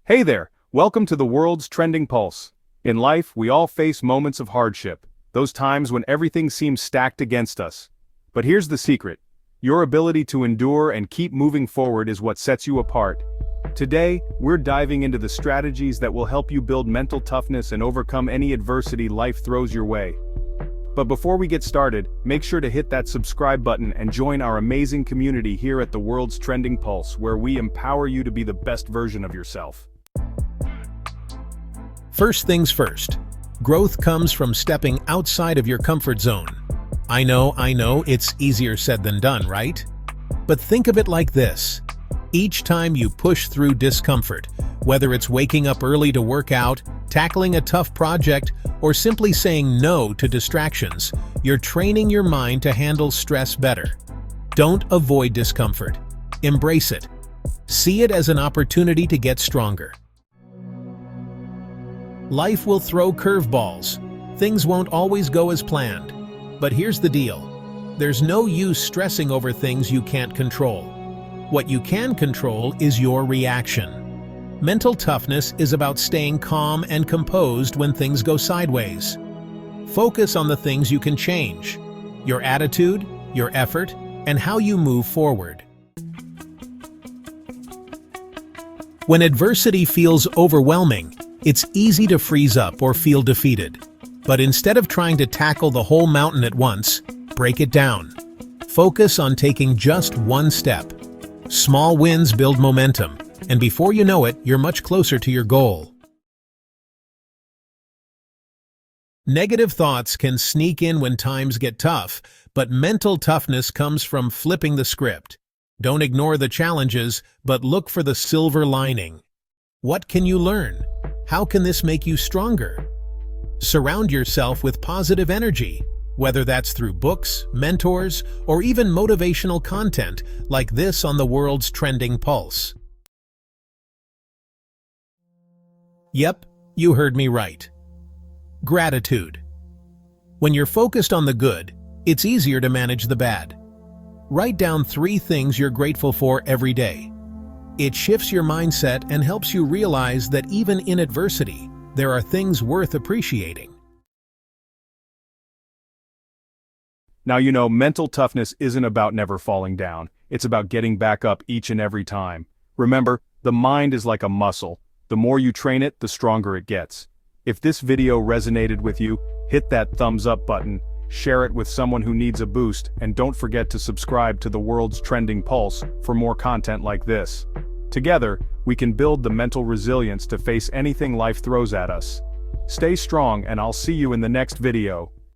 Hey there, welcome to the world's trending pulse. In life, we all face moments of hardship, those times when everything seems stacked against us. But here's the secret. Your ability to endure and keep moving forward is what sets you apart. Today, we're diving into the strategies that will help you build mental toughness and overcome any adversity life throws your way. But before we get started, make sure to hit that subscribe button and join our amazing community here at the world's trending pulse, where we empower you to be the best version of yourself. First things first, growth comes from stepping outside of your comfort zone. I know, it's easier said than done, right? But think of it like this. Each time you push through discomfort, whether it's waking up early to work out, tackling a tough project, or simply saying no to distractions, you're training your mind to handle stress better. Don't avoid discomfort. Embrace it. See it as an opportunity to get stronger. Life will throw curveballs. Things won't always go as planned. But here's the deal. There's no use stressing over things you can't control. What you can control is your reaction. Mental toughness is about staying calm and composed when things go sideways. Focus on the things you can change: your attitude, your effort, and how you move forward. When adversity feels overwhelming, it's easy to freeze up or feel defeated. But instead of trying to tackle the whole mountain at once, break it down. Focus on taking just one step. Small wins build momentum, and before you know it, you're much closer to your goal. Negative thoughts can sneak in when times get tough, but mental toughness comes from flipping the script. Don't ignore the challenges, but look for the silver lining. What can you learn? How can this make you stronger? Surround yourself with positive energy, whether that's through books, mentors, or even motivational content like this on the world's trending pulse. Yep, you heard me right. Gratitude. When you're focused on the good, it's easier to manage the bad. Write down 3 things you're grateful for every day. It shifts your mindset and helps you realize that even in adversity, there are things worth appreciating. Now mental toughness isn't about never falling down. It's about getting back up each and every time. Remember, the mind is like a muscle. The more you train it, the stronger it gets. If this video resonated with you, hit that thumbs up button, share it with someone who needs a boost, and don't forget to subscribe to the world's trending pulse for more content like this. Together, we can build the mental resilience to face anything life throws at us. Stay strong, and I'll see you in the next video.